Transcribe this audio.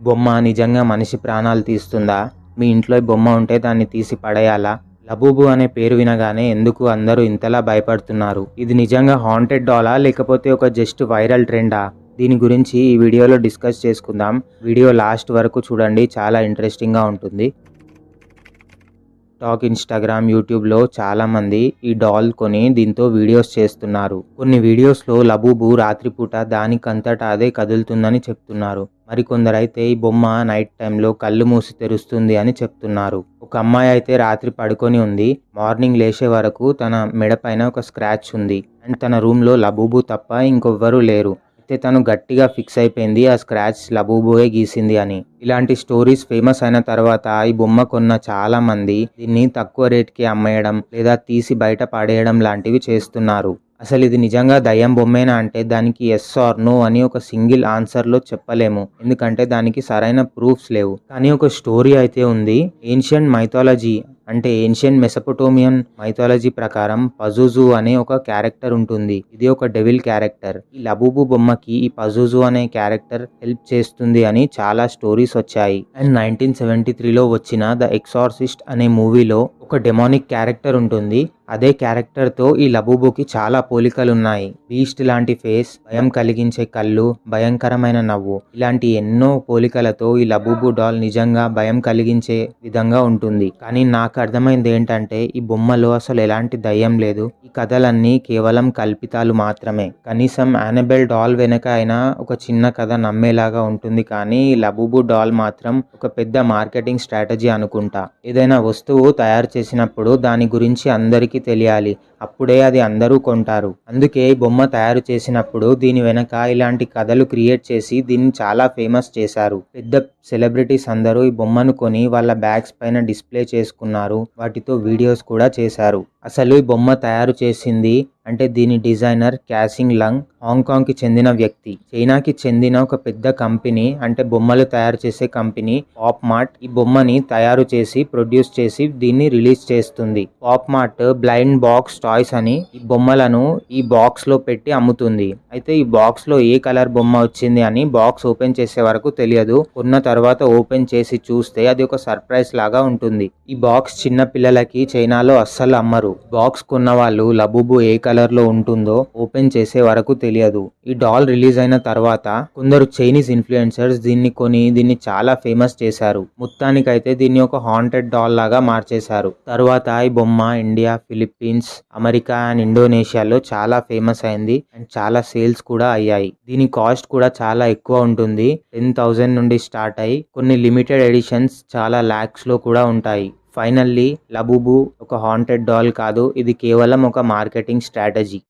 బొమ్మ నిజంగా మనిషి ప్రాణాలు తీస్తుందా? మీ ఇంట్లో ఈ బొమ్మ ఉంటే దాన్ని తీసి పడేయాలా? లబూబు అనే పేరు వినగానే ఎందుకు అందరూ ఇంతలా భయపడుతున్నారు? ఇది నిజంగా హాంటెడ్ డాలా లేకపోతే ఒక జస్ట్ వైరల్ ట్రెండా? దీని గురించి ఈ వీడియోలో డిస్కస్ చేసుకుందాం. వీడియో లాస్ట్ వరకు చూడండి, చాలా ఇంట్రెస్టింగ్గా ఉంటుంది. ఇన్స్టాగ్రామ్, యూట్యూబ్లో చాలామంది ఈ డాల్ కొని దీంతో వీడియోస్ చేస్తున్నారు. కొన్ని వీడియోస్లో లబూబు రాత్రిపూట దానికంతటా అదే కదులుతుందని చెప్తున్నారు. మరికొందరైతే ఈ బొమ్మ నైట్ టైంలో కళ్ళు మూసి తెరుస్తుంది అని చెప్తున్నారు. ఒక అమ్మాయి అయితే రాత్రి పడుకొని ఉంది. మార్నింగ్ లేచే వరకు తన మెడపైన ఒక స్క్రాచ్ ఉంది. అండ్ తన రూమ్లో లబూబు తప్ప ఇంకొవ్వరూ లేరు. అయితే తను గట్టిగా ఫిక్స్ అయిపోయింది ఆ స్క్రాచ్ లబూబుయే గీసింది అని. ఇలాంటి స్టోరీస్ ఫేమస్ అయిన తర్వాత ఈ బొమ్మ కొన్న చాలా మంది దీన్ని తక్కువ రేట్కి అమ్మేయడం లేదా తీసి బయట పడేయడం లాంటివి చేస్తున్నారు. అసలు ఇది నిజంగా దయ్యం బొమ్మేనా అంటే దానికి ఎస్ ఆర్ నో అని ఒక సింగిల్ ఆన్సర్లో చెప్పలేము, ఎందుకంటే దానికి సరైన ప్రూఫ్స్ లేవు. కానీ ఒక స్టోరీ అయితే ఉంది. ఏన్షియంట్ మైథాలజీ అంటే ఏన్షియంట్ మెసపోటోమియన్ మైథాలజీ ప్రకారం పజుజు అనే ఒక క్యారెక్టర్ ఉంటుంది. ఇది ఒక డెవిల్ క్యారెక్టర్. ఈ లబూబు బొమ్మకి ఈ పజుజు అనే క్యారెక్టర్ హెల్ప్ చేస్తుంది అని చాలా స్టోరీస్ వచ్చాయి. అండ్ 1973లో వచ్చిన ద ఎక్సార్సిస్ట్ అనే మూవీలో ఒక డెమోనిక్ క్యారెక్టర్ ఉంటుంది. అదే క్యారెక్టర్తో ఈ లబూబుకి చాలా పోలికలున్నాయి. బీస్ట్ లాంటి ఫేస్, భయం కలిగించే కళ్ళు, భయంకరమైన నవ్వు, ఇలాంటి ఎన్నో పోలికలతో ఈ లబూబు డాల్ నిజంగా భయం కలిగించే విధంగా ఉంటుంది. కానీ నాకు అర్థమైంది ఏంటంటే ఈ బొమ్మలో అసలు ఎలాంటి దయ్యం లేదు. ఈ కథలన్నీ కేవలం కల్పితాలు మాత్రమే. కనీసం యానబెల్ డాల్ వెనక అయినా ఒక చిన్న కథ నమ్మేలాగా ఉంటుంది. కానీ ఈ లబూబు డాల్ మాత్రం ఒక పెద్ద మార్కెటింగ్ స్ట్రాటజీ అనుకుంటా. ఏదైనా వస్తువు తయారు చేసినప్పుడు దాని గురించి అందరికీ తెలియాలి, అప్పుడే అది అందరూ కొంటారు. అందుకే ఈ బొమ్మ తయారు చేసినప్పుడు దీని వెనక ఇలాంటి కథలు క్రియేట్ చేసి దీన్ని చాలా ఫేమస్ చేశారు. పెద్ద సెలబ్రిటీస్ అందరూ ఈ బొమ్మను కొని వాళ్ళ బ్యాగ్స్ పైన డిస్ప్లే చేసుకున్నారు. వాటితో వీడియోస్ కూడా చేశారు. అసలు ఈ బొమ్మ తయారు చేసింది అంటే దీని డిజైనర్ క్యాసింగ్ లంగ్ హాంకాంగ్కి చెందిన వ్యక్తి. చైనాకి చెందిన ఒక పెద్ద కంపెనీ అంటే బొమ్మలు తయారు చేసే కంపెనీ పాప్ మార్ట్ ఈ బొమ్మని తయారు చేసి ప్రొడ్యూస్ చేసి దీన్ని రిలీజ్ చేస్తుంది. Pop mart blind box toys అని ఈ బొమ్మలను ఈ బాక్స్ లో పెట్టి అమ్ముతుంది. అయితే ఈ బాక్స్ లో ఏ కలర్ బొమ్మ వచ్చింది అని బాక్స్ ఓపెన్ చేసే వరకు తెలియదు. కొన్న తర్వాత ఓపెన్ చేసి చూస్తే అది ఒక సర్ప్రైజ్ లాగా ఉంటుంది. ఈ బాక్స్ చిన్న పిల్లలకి చైనాలో అస్సలు అమ్మరు. బాక్స్ కొన్న వాళ్ళు లబూబు ఏ కలర్ లో ఉంటుందో ఓపెన్ చేసే వరకు తెలియదు. ఈ డాల్ రిలీజ్ అయిన తర్వాత కొందరు చైనీస్ ఇన్ఫ్లుయెన్సర్స్ దీన్ని కొని దీన్ని చాలా ఫేమస్ చేశారు. మొత్తానికైతే దీన్ని ఒక హాంటెడ్ డాల్ లాగా మార్చేశారు. తర్వాత ఈ బొమ్మ ఇండియా, ఫిలిప్పీన్స్, అమెరికా అండ్ ఇండోనేషియాలో చాలా ఫేమస్ అయింది అండ్ చాలా సేల్స్ కూడా అయ్యాయి. దీని కాస్ట్ కూడా చాలా ఎక్కువ ఉంటుంది. 10,000 నుండి స్టార్ట్ అయ్యి కొన్ని లిమిటెడ్ ఎడిషన్స్ చాలా లాక్స్ లో కూడా ఉంటాయి. ఫైనల్లీ లబూబు ఒక హాంటెడ్ డాల్ కాదు, ఇది కేవలం ఒక మార్కెటింగ్ స్ట్రాటజీ.